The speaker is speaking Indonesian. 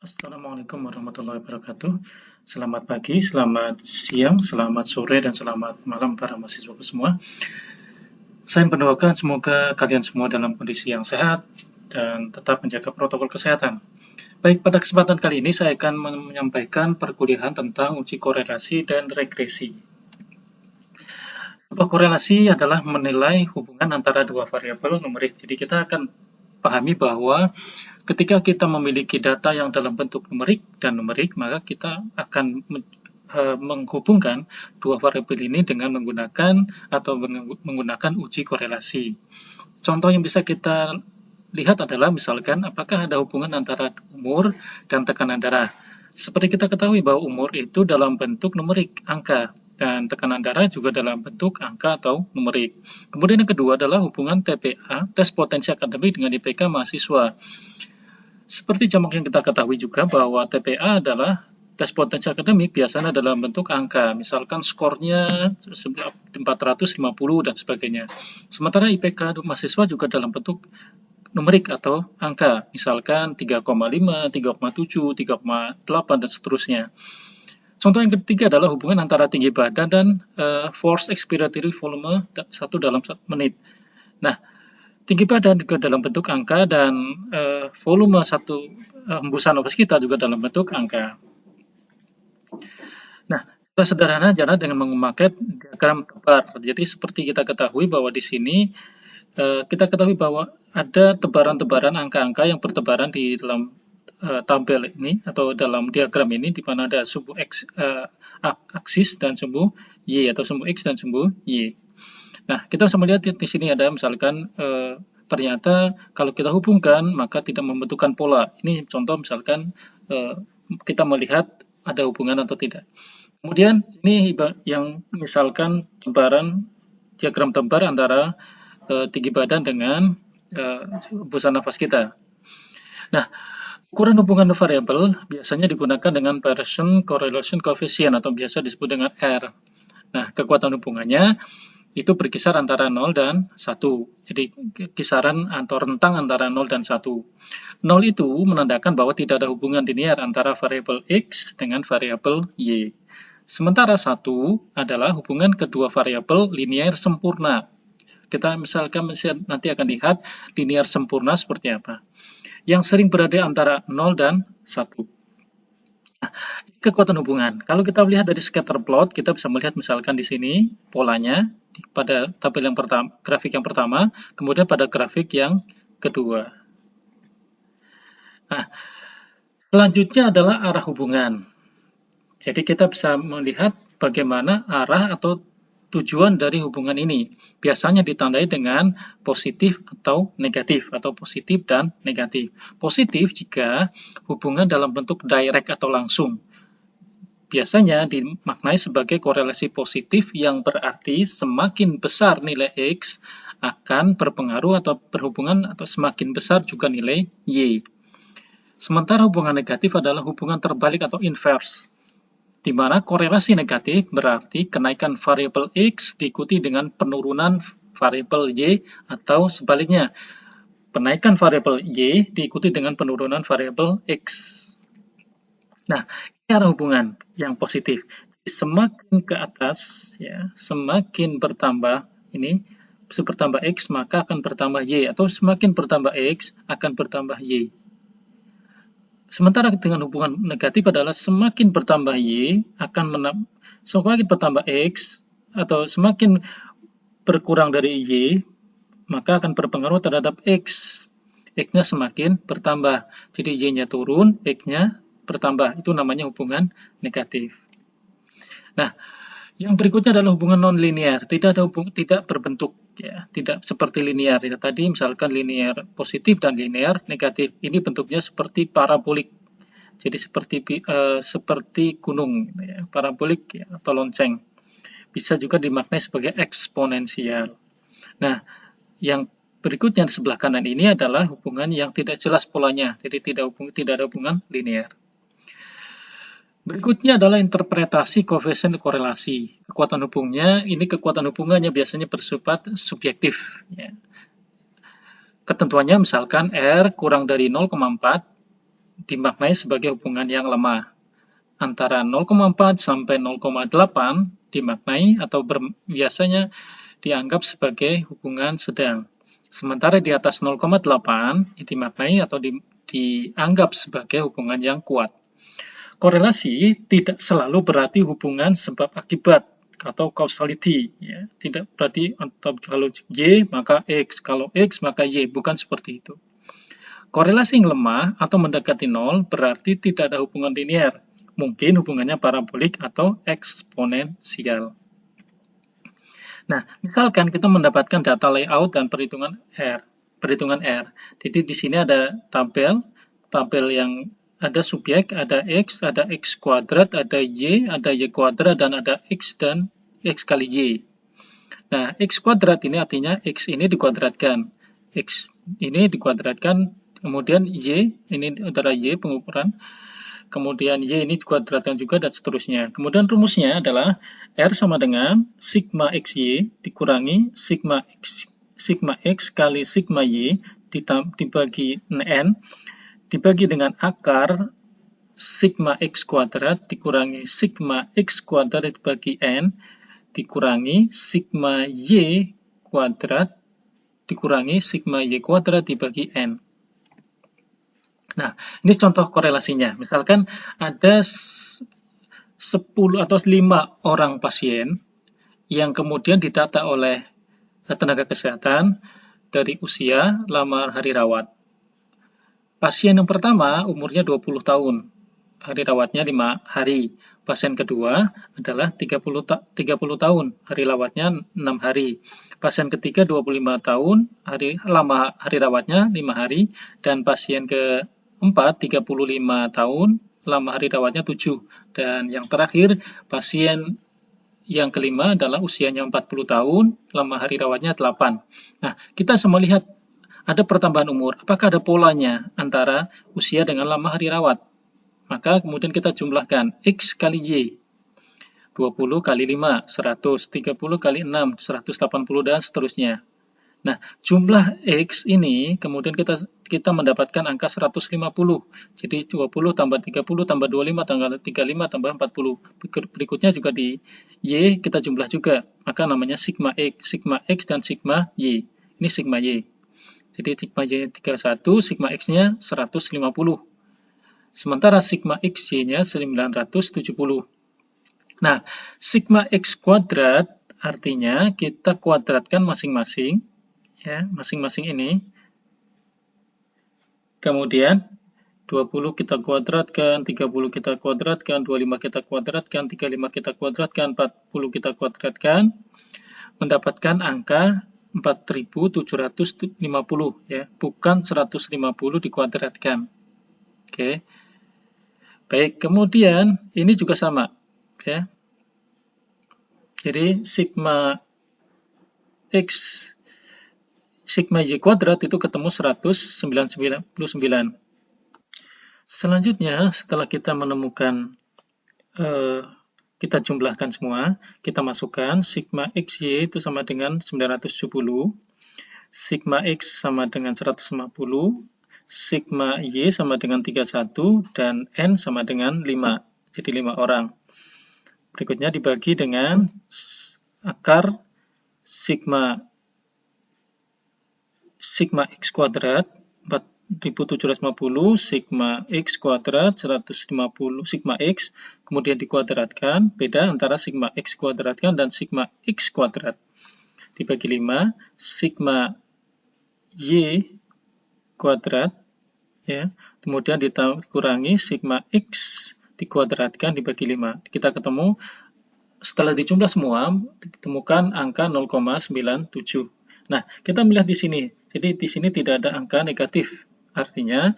Assalamualaikum warahmatullahi wabarakatuh. Selamat pagi, selamat siang, selamat sore, dan selamat malam para mahasiswa semua. Saya mendoakan semoga kalian semua dalam kondisi yang sehat dan tetap menjaga protokol kesehatan. Baik, pada kesempatan kali ini saya akan menyampaikan perkuliahan tentang uji korelasi dan regresi. Sebuah korelasi adalah menilai hubungan antara dua variabel numerik. Jadi kita akan pahami bahwa ketika kita memiliki data yang dalam bentuk numerik dan numerik, maka kita akan menghubungkan dua variabel ini dengan menggunakan uji korelasi. Contoh yang bisa kita lihat adalah misalkan apakah ada hubungan antara umur dan tekanan darah. Seperti kita ketahui bahwa umur itu dalam bentuk numerik, angka, dan tekanan darah juga dalam bentuk angka atau numerik. Kemudian yang kedua adalah hubungan TPA, tes potensi akademik, dengan IPK mahasiswa. Seperti jamak yang kita ketahui juga bahwa TPA adalah tes potensi akademik biasanya dalam bentuk angka, misalkan skornya 450 dan sebagainya. Sementara IPK mahasiswa juga dalam bentuk numerik atau angka, misalkan 3,5, 3,7, 3,8, dan seterusnya. Contoh yang ketiga adalah hubungan antara tinggi badan dan force expiratory volume 1 dalam 1 menit. Nah, tinggi badan juga dalam bentuk angka dan volume hembusan nafas kita juga dalam bentuk angka. Nah, kita sederhana adalah dengan memakai diagram tebar. Jadi seperti kita ketahui bahwa di sini kita ketahui bahwa ada tebaran-tebaran angka-angka yang bertebaran di dalam tabel ini atau dalam diagram ini, di mana ada sumbu X aksis dan sumbu Y, atau sumbu X dan sumbu Y. Nah, kita bisa melihat di sini ada misalkan ternyata kalau kita hubungkan maka tidak membentukkan pola. Ini contoh misalkan kita melihat ada hubungan atau tidak. Kemudian ini yang misalkan diagram tebar antara tinggi badan dengan hembusan nafas kita. Nah, ukuran hubungan variabel biasanya digunakan dengan Pearson correlation coefficient atau biasa disebut dengan R. Nah, kekuatan hubungannya itu berkisar antara 0 dan 1. Jadi kisaran atau rentang antara 0 dan 1. 0 itu menandakan bahwa tidak ada hubungan linear antara variabel X dengan variabel Y. Sementara 1 adalah hubungan kedua variabel linear sempurna. Kita misalkan nanti akan lihat linear sempurna seperti apa. Yang sering berada antara 0 dan 1. Nah, kekuatan hubungan. Kalau kita lihat dari scatter plot, kita bisa melihat misalkan di sini polanya pada tabel yang pertama, grafik yang pertama, kemudian pada grafik yang kedua. Nah, selanjutnya adalah arah hubungan. Jadi kita bisa melihat bagaimana arah atau tujuan dari hubungan ini. Biasanya ditandai dengan positif atau negatif, atau positif dan negatif. Positif jika hubungan dalam bentuk direct atau langsung. Biasanya dimaknai sebagai korelasi positif yang berarti semakin besar nilai X akan berpengaruh atau berhubungan atau semakin besar juga nilai Y. Sementara hubungan negatif adalah hubungan terbalik atau inverse, di mana korelasi negatif berarti kenaikan variabel X diikuti dengan penurunan variabel Y, atau sebaliknya, penaikan variabel Y diikuti dengan penurunan variabel X. Nah, ini arah hubungan yang positif. Semakin ke atas, ya, semakin bertambah ini, bertambah X maka akan bertambah Y, atau semakin bertambah X akan bertambah Y. Sementara dengan hubungan negatif adalah semakin bertambah Y semakin bertambah X, atau semakin berkurang dari Y, maka akan berpengaruh terhadap X. X-nya semakin bertambah. Jadi Y-nya turun, X-nya bertambah. Itu namanya hubungan negatif. Nah, yang berikutnya adalah hubungan non-linear. Tidak berbentuk, ya, tidak seperti linear. Ya, tadi misalkan linear positif dan linear negatif. Ini bentuknya seperti parabolik. Jadi seperti gunung, ya, parabolik, ya, atau lonceng. Bisa juga dimaknai sebagai eksponensial. Nah, yang berikutnya di sebelah kanan ini adalah hubungan yang tidak jelas polanya. Jadi tidak ada hubungan linear. Berikutnya adalah interpretasi koefisien korelasi. Kekuatan hubungannya biasanya bersifat subjektif. Ya. Ketentuannya misalkan R kurang dari 0,4 dimaknai sebagai hubungan yang lemah. Antara 0,4 sampai 0,8 dimaknai atau biasanya dianggap sebagai hubungan sedang. Sementara di atas 0,8 dimaknai atau dianggap sebagai hubungan yang kuat. Korelasi tidak selalu berarti hubungan sebab akibat atau causality, ya. Tidak berarti kalau Y maka X, kalau X maka Y, bukan seperti itu. Korelasi yang lemah atau mendekati nol berarti tidak ada hubungan linier. Mungkin hubungannya parabolik atau eksponensial. Nah, misalkan kita mendapatkan data layout dan perhitungan R. Jadi di sini ada tabel yang ada subjek, ada X, ada X kuadrat, ada Y kuadrat, dan ada X dan X kali Y. Nah, X kuadrat ini artinya X ini dikuadratkan. X ini dikuadratkan, kemudian Y, ini adalah Y pengukuran, kemudian Y ini dikuadratkan juga, dan seterusnya. Kemudian rumusnya adalah R sama dengan sigma XY dikurangi sigma X kali sigma Y dibagi N, dibagi dengan akar sigma X kuadrat dikurangi sigma X kuadrat dibagi N, dikurangi sigma Y kuadrat dikurangi sigma Y kuadrat dibagi N. Nah, ini contoh korelasinya. Misalkan ada 10 atau 5 orang pasien yang kemudian ditata oleh tenaga kesehatan dari usia, lama hari rawat. Pasien yang pertama umurnya 20 tahun, hari rawatnya 5 hari. Pasien kedua adalah 30 tahun, hari rawatnya 6 hari. Pasien ketiga 25 tahun, lama hari rawatnya 5 hari. Dan pasien keempat 35 tahun, lama hari rawatnya 7. Dan yang terakhir, pasien yang kelima adalah usianya 40 tahun, lama hari rawatnya 8. Nah, kita semua lihat ada pertambahan umur. Apakah ada polanya antara usia dengan lama hari rawat? Maka kemudian kita jumlahkan X kali Y. 20 kali 5, 100. 30 kali 6, 180, dan seterusnya. Nah, jumlah X ini kemudian kita mendapatkan angka 150. Jadi 20 tambah 30 tambah 25 tambah 35 tambah 40. Berikutnya juga di Y kita jumlah juga. Maka namanya sigma X dan sigma Y. Ini sigma Y. Jadi sigma Y 31, sigma X-nya 150. Sementara sigma XY-nya 970. Nah, sigma X kuadrat artinya kita kuadratkan masing-masing, ya, masing-masing ini. Kemudian 20 kita kuadratkan, 30 kita kuadratkan, 25 kita kuadratkan, 35 kita kuadratkan, 40 kita kuadratkan, mendapatkan angka 4750, ya, bukan 150 dikuadratkan. Oke. Baik, kemudian ini juga sama, ya. Jadi sigma X sigma Y kuadrat itu ketemu 199. Selanjutnya, setelah kita menemukan kita jumlahkan semua, kita masukkan sigma XY itu sama dengan 970, sigma X sama dengan 150, sigma Y sama dengan 31, dan N sama dengan 5, jadi 5 orang. Berikutnya dibagi dengan akar sigma X kuadrat 4750, sigma X kuadrat 150, sigma X, kemudian dikuadratkan, beda antara sigma X kuadratkan dan sigma X kuadrat. Dibagi 5, sigma Y kuadrat, ya, kemudian dikurangi sigma X dikuadratkan dibagi 5. Kita ketemu, setelah dijumlah semua, ditemukan angka 0,97. Nah, kita melihat di sini. Jadi di sini tidak ada angka negatif. Artinya